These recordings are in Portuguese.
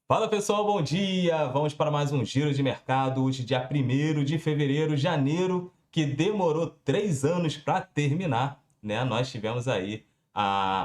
Fala pessoal, bom dia! Vamos para mais um giro de mercado. Hoje, dia 1º de fevereiro, janeiro, que demorou 3 anos para terminar, né? Nós tivemos aí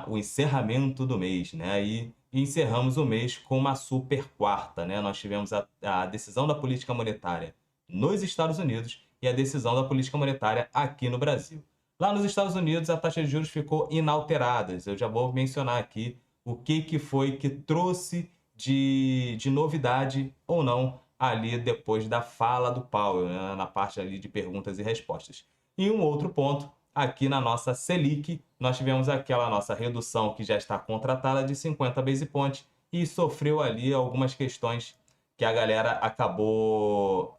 o encerramento do mês, né? E encerramos o mês com uma super quarta, né? Nós tivemos a decisão da política monetária nos Estados Unidos e a decisão da política monetária aqui no Brasil. Lá nos Estados Unidos, a taxa de juros ficou inalterada. Eu já vou mencionar aqui o que foi que trouxe de novidade ou não ali depois da fala do Powell, né, na parte ali de perguntas e respostas. E um outro ponto, aqui na nossa Selic, nós tivemos aquela nossa redução que já está contratada de 50 base points e sofreu ali algumas questões que a galera acabou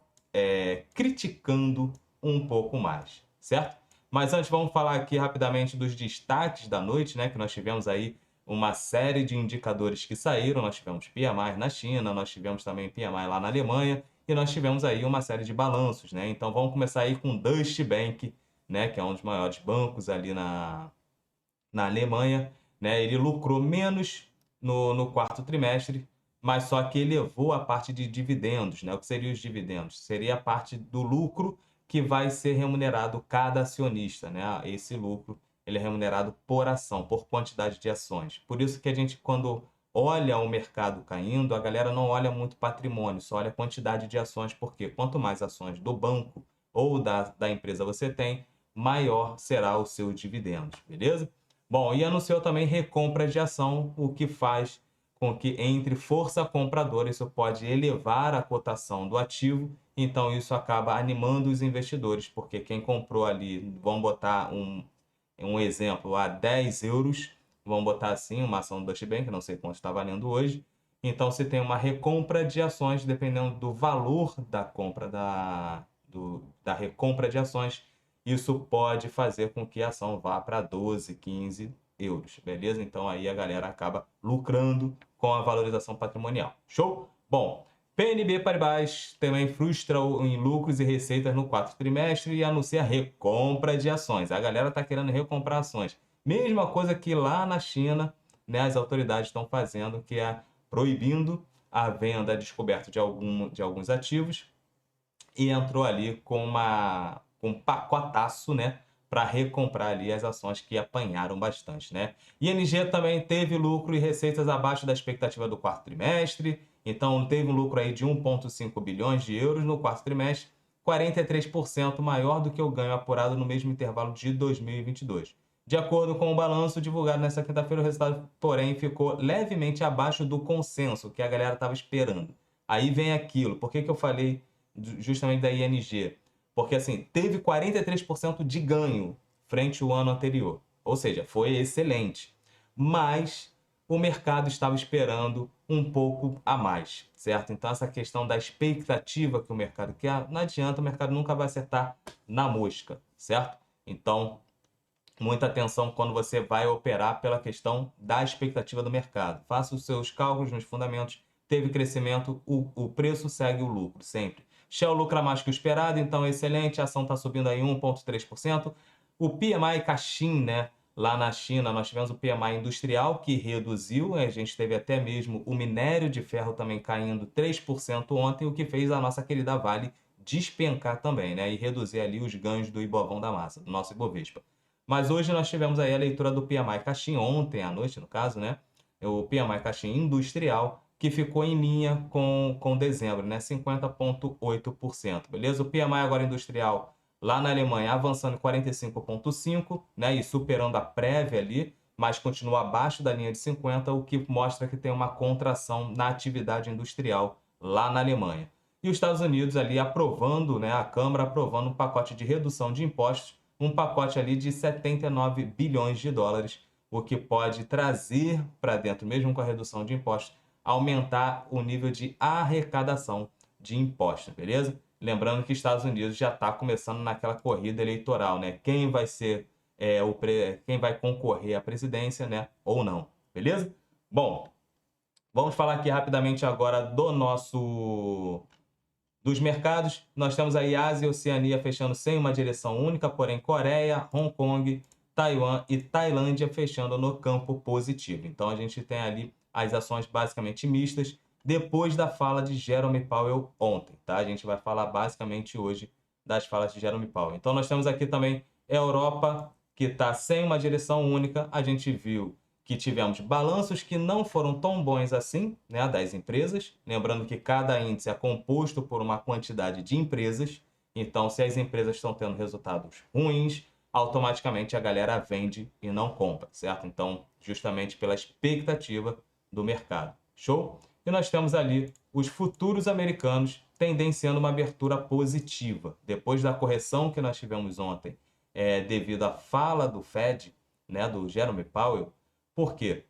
criticando um pouco mais, certo? Mas antes vamos falar aqui rapidamente dos destaques da noite, né, que nós tivemos aí uma série de indicadores que saíram. Nós tivemos PMI na China, nós tivemos também PMI lá na Alemanha e nós tivemos aí uma série de balanços, né? Então vamos começar aí com o Deutsche Bank, né, que é um dos maiores bancos ali na Alemanha, né? Ele lucrou menos no quarto trimestre, mas só que elevou a parte de dividendos, né? O que seriam os dividendos? Seria a parte do lucro que vai ser remunerado cada acionista, né? Esse lucro ele é remunerado por ação, por quantidade de ações. Por isso que a gente, quando olha o mercado caindo, a galera não olha muito patrimônio, só olha a quantidade de ações, porque quanto mais ações do banco ou da empresa você tem, maior será o seu dividendo, beleza? Bom, e anunciou também recompra de ação, o que faz com que entre força compradora, isso pode elevar a cotação do ativo, então isso acaba animando os investidores, porque quem comprou ali, vamos botar um exemplo, a 10 euros, vamos botar assim, uma ação do Deutsche Bank, não sei quanto está valendo hoje, então se tem uma recompra de ações, dependendo do valor da compra da recompra de ações, isso pode fazer com que a ação vá para 12, 15 euros, beleza? Então aí a galera acaba lucrando com a valorização patrimonial. Show? Bom, PNB Paribas também frustra em lucros e receitas no quarto trimestre e anuncia recompra de ações. A galera está querendo recomprar ações. Mesma coisa que lá na China, né, as autoridades estão fazendo, que é proibindo a venda, a descoberta de alguns ativos, e entrou ali com um pacotaço, né, para recomprar ali as ações que apanharam bastante, né? ING também teve lucro e receitas abaixo da expectativa do quarto trimestre, então teve um lucro aí de 1,5 bilhões de euros no quarto trimestre, 43% maior do que o ganho apurado no mesmo intervalo de 2022. De acordo com o balanço divulgado nesta quinta-feira, o resultado, porém, ficou levemente abaixo do consenso que a galera estava esperando. Aí vem aquilo, por que eu falei justamente da ING? Porque assim, teve 43% de ganho frente ao ano anterior. Ou seja, foi excelente. Mas o mercado estava esperando um pouco a mais, certo? Então essa questão da expectativa que o mercado quer, não adianta, o mercado nunca vai acertar na mosca, certo? Então, muita atenção quando você vai operar pela questão da expectativa do mercado. Faça os seus cálculos nos fundamentos. Teve crescimento, o preço segue o lucro, sempre. Shell lucra mais que o esperado, então excelente, a ação está subindo aí 1,3%. O PMI Caixin, né? Lá na China, nós tivemos o PMI industrial que reduziu, a gente teve até mesmo o minério de ferro também caindo 3% ontem, o que fez a nossa querida Vale despencar também, né? E reduzir ali os ganhos do Ibovão da Massa, do nosso Ibovespa. Mas hoje nós tivemos aí a leitura do PMI Caixin, ontem à noite, no caso, né? O PMI Caixin industrial, que ficou em linha com dezembro, né? 50,8%, beleza? O PMI agora industrial lá na Alemanha avançando em 45,5%, né? E superando a prévia ali, mas continua abaixo da linha de 50%, o que mostra que tem uma contração na atividade industrial lá na Alemanha. E os Estados Unidos ali aprovando, né? A Câmara aprovando um pacote de redução de impostos, um pacote ali de 79 bilhões de dólares, o que pode trazer para dentro, mesmo com a redução de impostos, aumentar o nível de arrecadação de impostos, beleza? Lembrando que Estados Unidos já está começando naquela corrida eleitoral, né? Quem vai ser quem vai concorrer à presidência, né? Ou não, beleza? Bom, vamos falar aqui rapidamente agora dos mercados. Nós temos aí Ásia e Oceania fechando sem uma direção única, porém Coreia, Hong Kong, Taiwan e Tailândia fechando no campo positivo. Então a gente tem ali as ações basicamente mistas. depois da fala de Jerome Powell ontem, tá? A gente vai falar basicamente hoje das falas de Jerome Powell. Então nós temos aqui também a Europa, que está sem uma direção única. A gente viu que tivemos balanços que não foram tão bons assim, né, das empresas. Lembrando que cada índice é composto por uma quantidade de empresas. Então, se as empresas estão tendo resultados ruins, automaticamente a galera vende e não compra, certo? Então, justamente pela expectativa do mercado. Show? E nós temos ali os futuros americanos tendenciando uma abertura positiva. Depois da correção que nós tivemos ontem, devido à fala do Fed, né, do Jerome Powell. Por quê?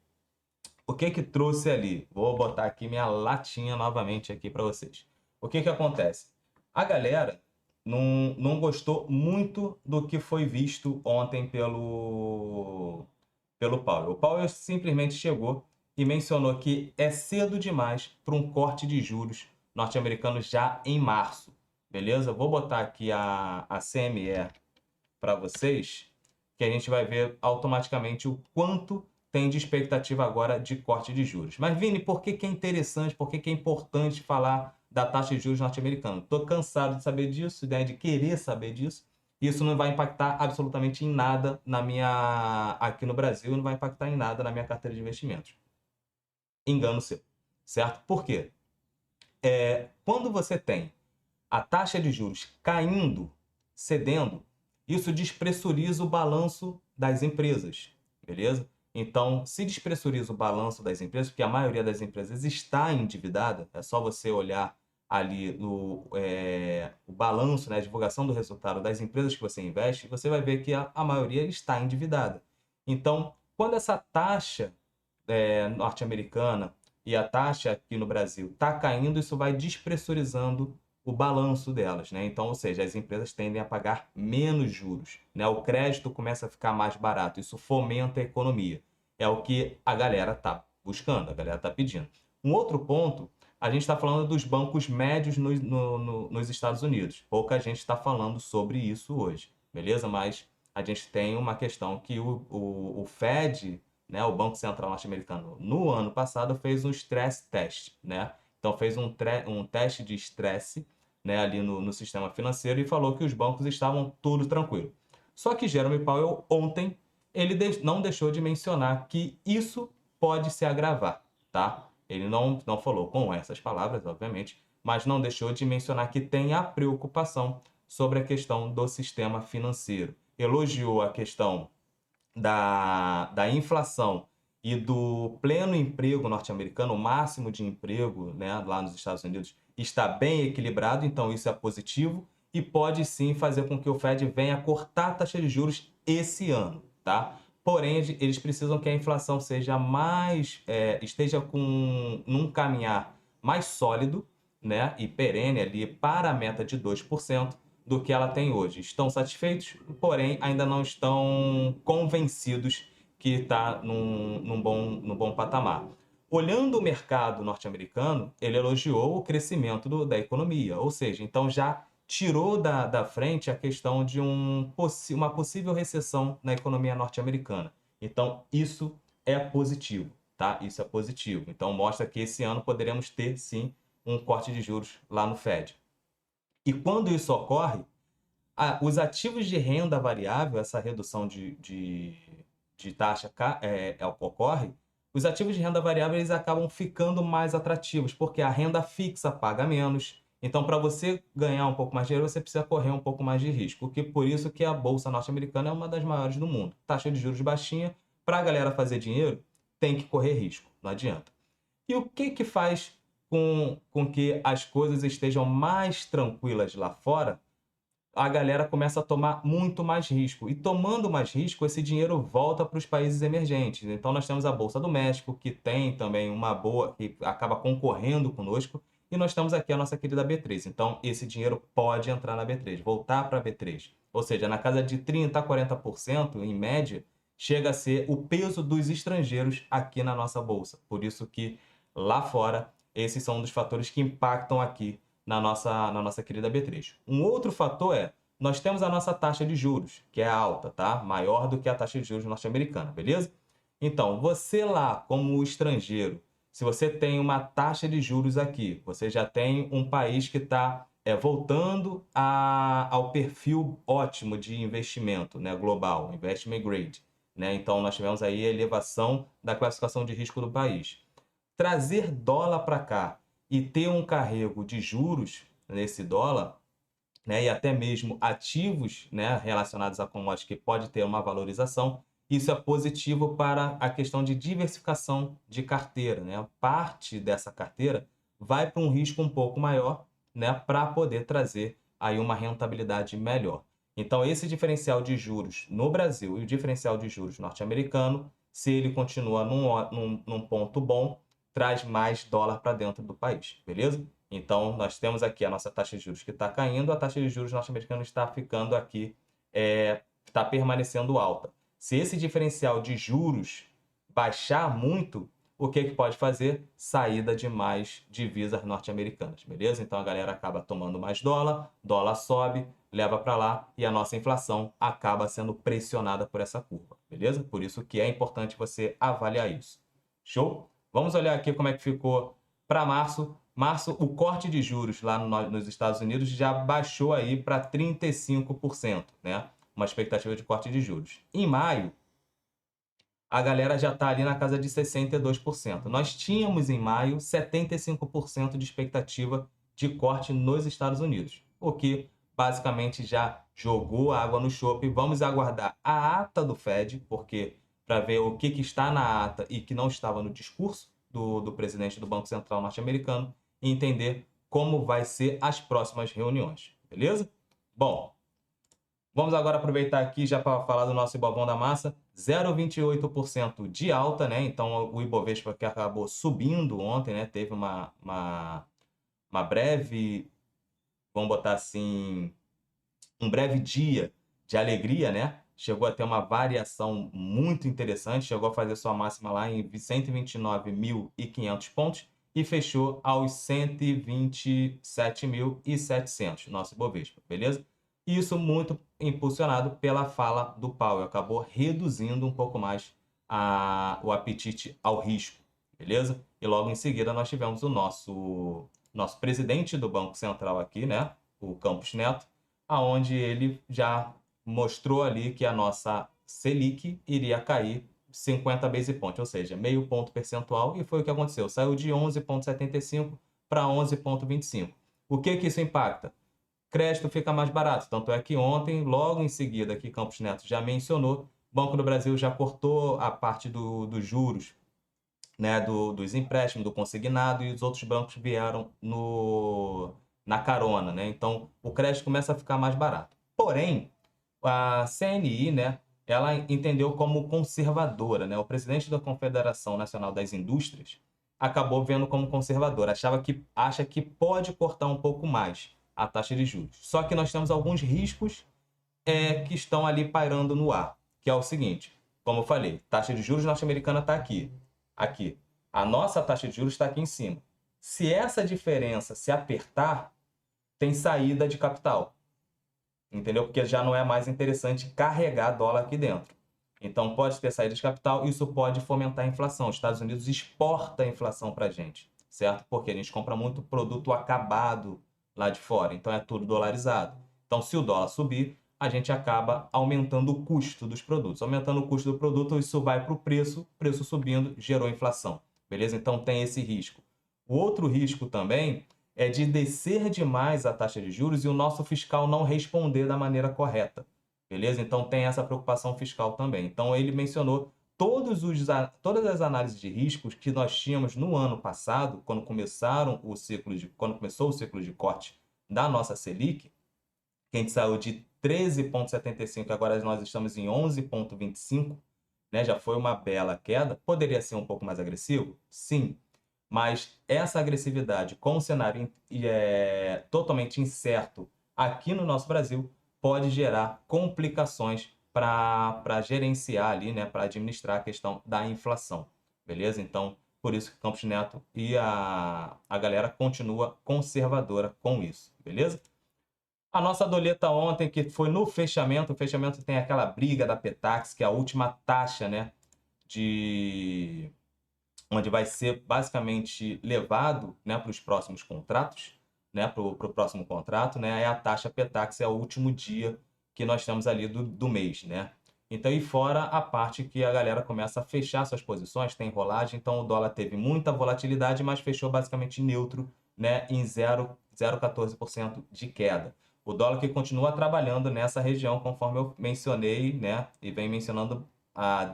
O que que trouxe ali? Vou botar aqui minha latinha novamente aqui para vocês. O que que acontece? A galera não gostou muito do que foi visto ontem pelo Powell. O Powell simplesmente chegou e mencionou que é cedo demais para um corte de juros norte-americanos já em março. Beleza? Vou botar aqui a CME para vocês, que a gente vai ver automaticamente o quanto tem de expectativa agora de corte de juros. Mas, Vini, por que que é interessante, por que que é importante falar da taxa de juros norte-americana? Estou cansado de saber disso, né, de querer saber disso. Isso não vai impactar absolutamente em nada na minha aqui no Brasil, não vai impactar em nada na minha carteira de investimentos. Engano seu, certo? Por quê? Quando você tem a taxa de juros caindo, cedendo, isso despressuriza o balanço das empresas, beleza? Então, se despressuriza o balanço das empresas, porque a maioria das empresas está endividada, é só você olhar ali o balanço, né, a divulgação do resultado das empresas que você investe, você vai ver que a maioria está endividada. Então, quando essa taxa norte-americana e a taxa aqui no Brasil está caindo, isso vai despressurizando o balanço delas, né? Então, ou seja, as empresas tendem a pagar menos juros, né? O crédito começa a ficar mais barato, isso fomenta a economia. É o que a galera está buscando, a galera está pedindo. Um outro ponto, a gente está falando dos bancos médios nos Estados Unidos. Pouca gente está falando sobre isso hoje, beleza? Mas a gente tem uma questão que o Fed, né, o Banco Central norte-americano, no ano passado fez um stress test, né? Então fez um teste de estresse, né, ali no sistema financeiro e falou que os bancos estavam tudo tranquilo. Só que Jerome Powell ontem ele não deixou de mencionar que isso pode se agravar, tá? Ele não falou com essas palavras, obviamente, mas não deixou de mencionar que tem a preocupação sobre a questão do sistema financeiro. Elogiou a questão da inflação e do pleno emprego norte-americano, o máximo de emprego, né, lá nos Estados Unidos, está bem equilibrado, então isso é positivo e pode sim fazer com que o Fed venha cortar a taxa de juros esse ano, tá? Porém, eles precisam que a inflação seja esteja num caminhar mais sólido, né, e perene ali para a meta de 2% do que ela tem hoje. Estão satisfeitos, porém ainda não estão convencidos que está num bom patamar. Olhando o mercado norte-americano, ele elogiou o crescimento da economia, ou seja, então já tirou da frente a questão de uma possível recessão na economia norte-americana. Então, isso é positivo, tá? Isso é positivo. Então, mostra que esse ano poderemos ter, sim, um corte de juros lá no Fed. E quando isso ocorre, os ativos de renda variável, essa redução de taxa ocorre, os ativos de renda variável eles acabam ficando mais atrativos, porque a renda fixa paga menos. Então, para você ganhar um pouco mais de dinheiro, você precisa correr um pouco mais de risco. Por isso que a Bolsa norte-americana é uma das maiores do mundo. Taxa de juros baixinha, para a galera fazer dinheiro, tem que correr risco, não adianta. E o que que faz com que as coisas estejam mais tranquilas lá fora? A galera começa a tomar muito mais risco. E tomando mais risco, esse dinheiro volta para os países emergentes. Então, nós temos a Bolsa do México, que tem também uma boa, que acaba concorrendo conosco. E nós temos aqui a nossa querida B3. Então, esse dinheiro pode entrar na B3, voltar para a B3. Ou seja, na casa de 30% a 40%, em média, chega a ser o peso dos estrangeiros aqui na nossa Bolsa. Por isso que lá fora, esses são um dos fatores que impactam aqui na nossa querida B3. Um outro fator nós temos a nossa taxa de juros, que é alta, tá? Maior do que a taxa de juros norte-americana, beleza? Então, você lá, como estrangeiro, se você tem uma taxa de juros aqui, você já tem um país que está voltando ao perfil ótimo de investimento, né, global, investment grade. Né? Então, nós tivemos aí a elevação da classificação de risco do país. Trazer dólar para cá e ter um carrego de juros nesse dólar, né, e até mesmo ativos, né, relacionados a commodities que pode ter uma valorização, isso é positivo para a questão de diversificação de carteira. Né? Parte dessa carteira vai para um risco um pouco maior, né, para poder trazer aí uma rentabilidade melhor. Então, esse diferencial de juros no Brasil e o diferencial de juros norte-americano, se ele continua num ponto bom, traz mais dólar para dentro do país, beleza? Então, nós temos aqui a nossa taxa de juros que está caindo, a taxa de juros norte-americana está ficando aqui, está permanecendo alta. Se esse diferencial de juros baixar muito, o que pode fazer? Saída de mais divisas norte-americanas, beleza? Então, a galera acaba tomando mais dólar, dólar sobe, leva para lá e a nossa inflação acaba sendo pressionada por essa curva, beleza? Por isso que é importante você avaliar isso. Show? Vamos olhar aqui como é que ficou para março. Março, o corte de juros lá nos Estados Unidos já baixou aí para 35%, né? Uma expectativa de corte de juros. Em maio, a galera já está ali na casa de 62%. Nós tínhamos em maio 75% de expectativa de corte nos Estados Unidos, o que basicamente já jogou a água no chope. Vamos aguardar a ata do Fed, porque para ver o que está na ata e que não estava no discurso do presidente do Banco Central norte-americano e entender como vai ser as próximas reuniões, beleza? Bom, vamos agora aproveitar aqui já para falar do nosso Ibovão da Massa, 0,28% de alta, né? Então o Ibovespa que acabou subindo ontem, né? Teve uma breve, vamos botar assim, um breve dia de alegria, né? Chegou a ter uma variação muito interessante, chegou a fazer sua máxima lá em 129.500 pontos e fechou aos 127.700, nosso Ibovespa, beleza? Isso muito impulsionado pela fala do Powell, acabou reduzindo um pouco mais o apetite ao risco, beleza? E logo em seguida nós tivemos o nosso presidente do Banco Central aqui, né? O Campos Neto, aonde ele já mostrou ali que a nossa Selic iria cair 50 base points, ou seja, meio ponto percentual, e foi o que aconteceu. Saiu de 11,75 para 11,25. O que isso impacta? Crédito fica mais barato. Tanto é que ontem, logo em seguida, que Campos Neto já mencionou, o Banco do Brasil já cortou a parte dos juros, né, dos empréstimos, do consignado, e os outros bancos vieram na carona. Né? Então, o crédito começa a ficar mais barato. Porém, a CNI, né, ela entendeu como conservadora. Né? O presidente da Confederação Nacional das Indústrias acabou vendo como conservadora, acha que pode cortar um pouco mais a taxa de juros. Só que nós temos alguns riscos que estão ali pairando no ar, que é o seguinte, como eu falei, taxa de juros norte-americana está aqui. Aqui. A nossa taxa de juros está aqui em cima. Se essa diferença se apertar, tem saída de capital. Entendeu? Porque já não é mais interessante carregar dólar aqui dentro. Então, pode ter saída de capital, isso pode fomentar a inflação. Os Estados Unidos exporta a inflação para a gente, certo? Porque a gente compra muito produto acabado lá de fora, então é tudo dolarizado. Então, se o dólar subir, a gente acaba aumentando o custo dos produtos. Aumentando o custo do produto, isso vai para o preço subindo, gerou inflação. Beleza? Então, tem esse risco. O outro risco também é de descer demais a taxa de juros e o nosso fiscal não responder da maneira correta. Beleza? Então tem essa preocupação fiscal também. Então ele mencionou todas as análises de riscos que nós tínhamos no ano passado, quando começou o ciclo de corte da nossa Selic, que a gente saiu de 13,75, agora nós estamos em 11,25, né? Já foi uma bela queda. Poderia ser um pouco mais agressivo? Sim. Mas essa agressividade com o cenário totalmente incerto aqui no nosso Brasil pode gerar complicações para gerenciar ali, né, para administrar a questão da inflação, beleza? Então, por isso que Campos Neto e a galera continua conservadora com isso, beleza? A nossa doleta ontem, que foi no fechamento, o fechamento tem aquela briga da Petax, que é a última taxa, né, onde vai ser basicamente levado, né, para os próximos contratos, né, para o próximo contrato, né, é a taxa Petax, é o último dia que nós temos ali do mês, né? Então, e fora a parte que a galera começa a fechar suas posições, tem rolagem, então o dólar teve muita volatilidade, mas fechou basicamente neutro, né, em 0,14% de queda. O dólar que continua trabalhando nessa região, conforme eu mencionei, né, e vem mencionando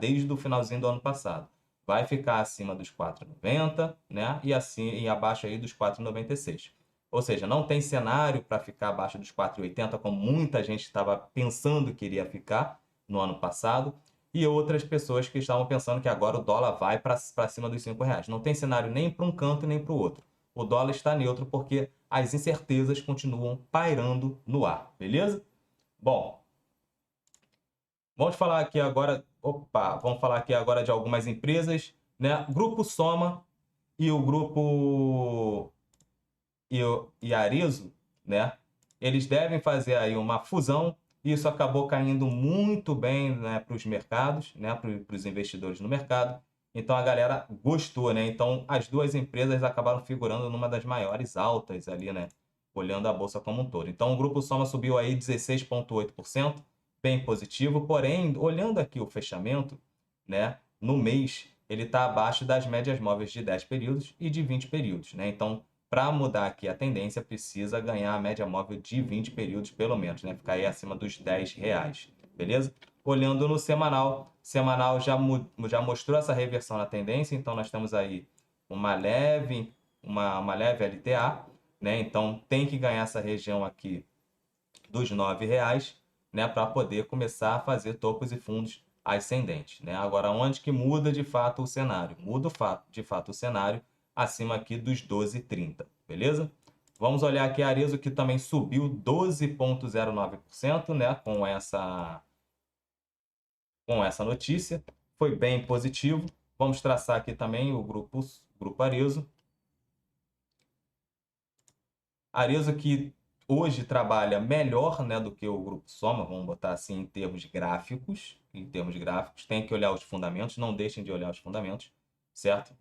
desde o finalzinho do ano passado. Vai ficar acima dos 4,90, né, e assim e abaixo aí dos 4,96. Ou seja, não tem cenário para ficar abaixo dos 4,80, como muita gente estava pensando que iria ficar no ano passado, e outras pessoas que estavam pensando que agora o dólar vai para cima dos R$ 5. Não tem cenário nem para um canto nem para o outro. O dólar está neutro porque as incertezas continuam pairando no ar, beleza? Bom, vamos falar aqui agora, vamos falar aqui agora de algumas empresas, né? Grupo Soma e o grupo e Arezo, né? Eles devem fazer aí uma fusão. Isso acabou caindo muito bem, né, para os mercados, né, para os investidores no mercado. Então a galera gostou, né? Então as duas empresas acabaram figurando numa das maiores altas ali, né? Olhando a bolsa como um todo. Então o Grupo Soma subiu aí 16,8%, bem positivo. Porém, olhando aqui o fechamento, né, no mês, ele está abaixo das médias móveis de 10 períodos e de 20 períodos, né? Então para mudar aqui a tendência, precisa ganhar a média móvel de 20 períodos, pelo menos, né? Ficar aí acima dos R$ 10, beleza? Olhando no semanal, semanal já mostrou essa reversão na tendência, então nós temos aí uma leve LTA, né? Então tem que ganhar essa região aqui dos R$ 9, né? Para poder começar a fazer topos e fundos ascendentes, né? Agora, onde que muda de fato o cenário? Muda de fato o cenário acima aqui dos 12,30, beleza? Vamos olhar aqui a Arezzo, que também subiu 12,09%, né? Com essa notícia. Foi bem positivo. Vamos traçar aqui também o grupo Arezzo. Arezzo que hoje trabalha melhor, né, do que o Grupo Soma, vamos botar assim em termos gráficos. Em termos gráficos, tem que olhar os fundamentos, não deixem de olhar os fundamentos, certo?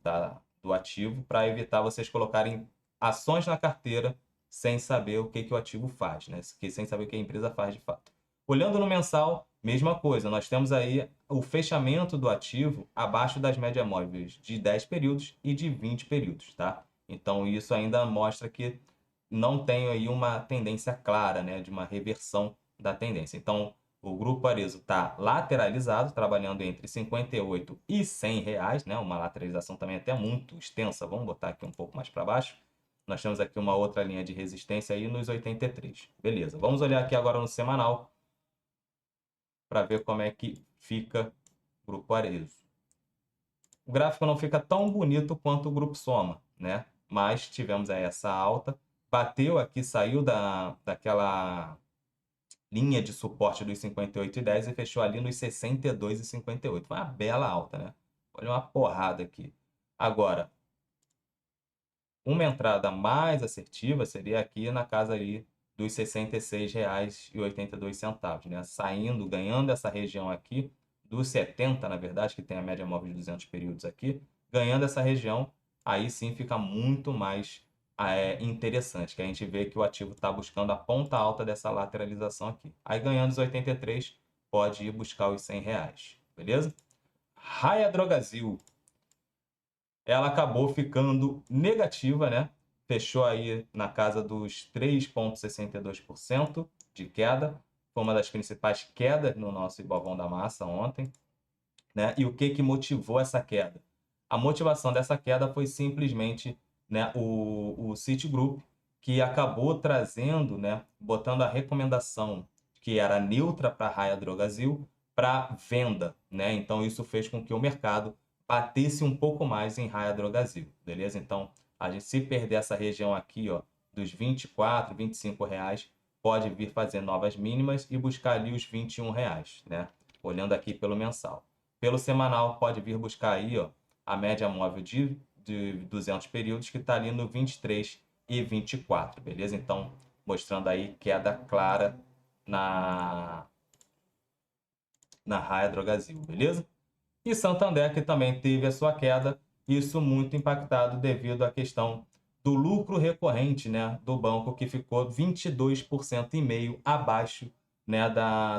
Do ativo, para evitar vocês colocarem ações na carteira sem saber o que o ativo faz, né? Sem saber o que a empresa faz de fato. Olhando no mensal, mesma coisa, nós temos aí o fechamento do ativo abaixo das médias móveis de 10 períodos e de 20 períodos, tá? Então isso ainda mostra que não tem aí uma tendência clara, né, de uma reversão da tendência. Então, o grupo Arezzo está lateralizado, trabalhando entre 58 e R$ 100, né, uma lateralização também até muito extensa. Vamos botar aqui um pouco mais para baixo. Nós temos aqui uma outra linha de resistência aí nos 83. Beleza, vamos olhar aqui agora no semanal para ver como é que fica o grupo Arezzo. O gráfico não fica tão bonito quanto o grupo Soma, né? Mas tivemos aí essa alta, bateu aqui, saiu daquela linha de suporte dos 58,10 e fechou ali nos 62,58. Foi uma bela alta, né? Olha uma porrada aqui. Agora, uma entrada mais assertiva seria aqui na casa ali dos R$ 66,82, né? Saindo, ganhando essa região aqui, dos 70, na verdade, que tem a média móvel de 200 períodos aqui, ganhando essa região, aí sim fica muito mais interessante, que a gente vê que o ativo está buscando a ponta alta dessa lateralização aqui. Aí ganhando os 83, pode ir buscar os R$ 100, beleza? Raia Drogasil, ela acabou ficando negativa, né? Fechou aí na casa dos 3,62% de queda. Foi uma das principais quedas no nosso Ibovão da Massa ontem, né? E o que motivou essa queda? A motivação dessa queda foi simplesmente, né, o Citigroup, que acabou trazendo, né, botando a recomendação que era neutra para a Raia Drogasil para venda, né? Então isso fez com que o mercado batesse um pouco mais em Raia Drogasil, beleza? Então, a gente se perder essa região aqui, ó, dos R$ 24, R$ 25, pode vir fazer novas mínimas e buscar ali os R$ 21, né? Olhando aqui pelo mensal. Pelo semanal, pode vir buscar aí, ó, a média móvel de 200 períodos, que está ali no 23 e 24, beleza? Então, mostrando aí queda clara na Raia Drogasil, beleza? E Santander, que também teve a sua queda, isso muito impactado devido à questão do lucro recorrente, né, do banco, que ficou 22,5% abaixo, né,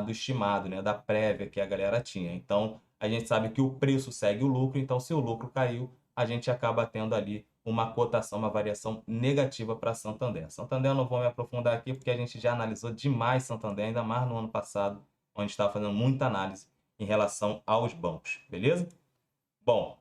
do estimado, né, da prévia que a galera tinha. Então, a gente sabe que o preço segue o lucro, então se o lucro caiu, a gente acaba tendo ali uma cotação, uma variação negativa para Santander. Santander eu não vou me aprofundar aqui porque a gente já analisou demais Santander, ainda mais no ano passado, onde estava fazendo muita análise em relação aos bancos, beleza? Bom,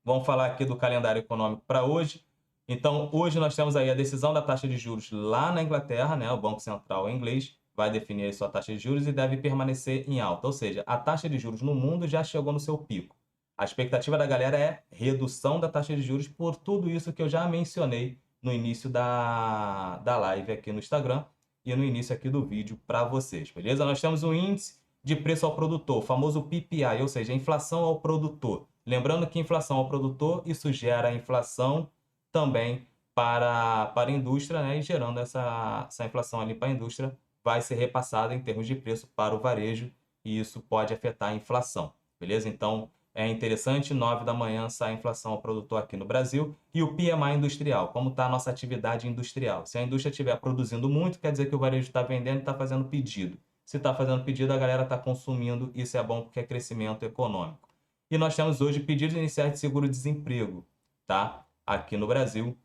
vamos falar aqui do calendário econômico para hoje. Então, hoje nós temos aí a decisão da taxa de juros lá na Inglaterra, né? O Banco Central inglês vai definir a sua taxa de juros e deve permanecer em alta. Ou seja, a taxa de juros no mundo já chegou no seu pico. A expectativa da galera é redução da taxa de juros por tudo isso que eu já mencionei no início da live aqui no Instagram e no início aqui do vídeo para vocês, beleza? Nós temos o índice de preço ao produtor, o famoso PPI, ou seja, a inflação ao produtor. Lembrando que inflação ao produtor, isso gera inflação também para a indústria, né? E gerando essa inflação ali para a indústria, vai ser repassada em termos de preço para o varejo e isso pode afetar a inflação, beleza? Então, é interessante, 9 da manhã sai a inflação ao produtor aqui no Brasil e o PMI industrial, como está a nossa atividade industrial. Se a indústria estiver produzindo muito, quer dizer que o varejo está vendendo e está fazendo pedido. Se está fazendo pedido, a galera está consumindo, isso é bom porque é crescimento econômico. E nós temos hoje pedidos iniciais de seguro-desemprego, tá? Aqui no Brasil.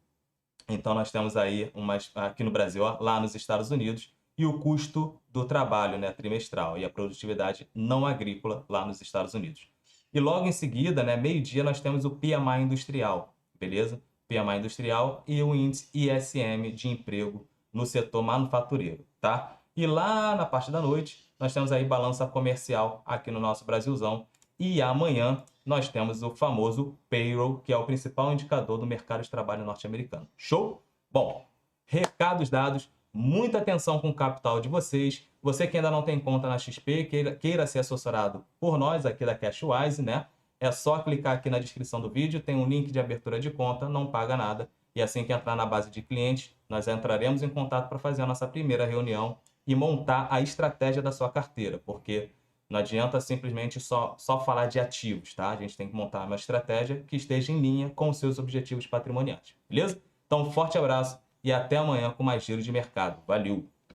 Então nós temos aí aqui no Brasil, ó, lá nos Estados Unidos, e o custo do trabalho, né, trimestral, e a produtividade não agrícola lá nos Estados Unidos. E logo em seguida, né, meio-dia, nós temos o PMI industrial, beleza? PMI industrial e o índice ISM de emprego no setor manufatureiro, tá? E lá na parte da noite, nós temos aí balança comercial aqui no nosso Brasilzão. E amanhã nós temos o famoso payroll, que é o principal indicador do mercado de trabalho norte-americano. Show? Bom, recados dados, muita atenção com o capital de vocês. Você que ainda não tem conta na XP, queira ser assessorado por nós aqui da Cashwise, né? É só clicar aqui na descrição do vídeo, tem um link de abertura de conta, não paga nada. E assim que entrar na base de clientes, nós entraremos em contato para fazer a nossa primeira reunião e montar a estratégia da sua carteira, porque não adianta simplesmente só falar de ativos, tá? A gente tem que montar uma estratégia que esteja em linha com os seus objetivos patrimoniais, beleza? Então, um forte abraço e até amanhã com mais giro de mercado. Valeu!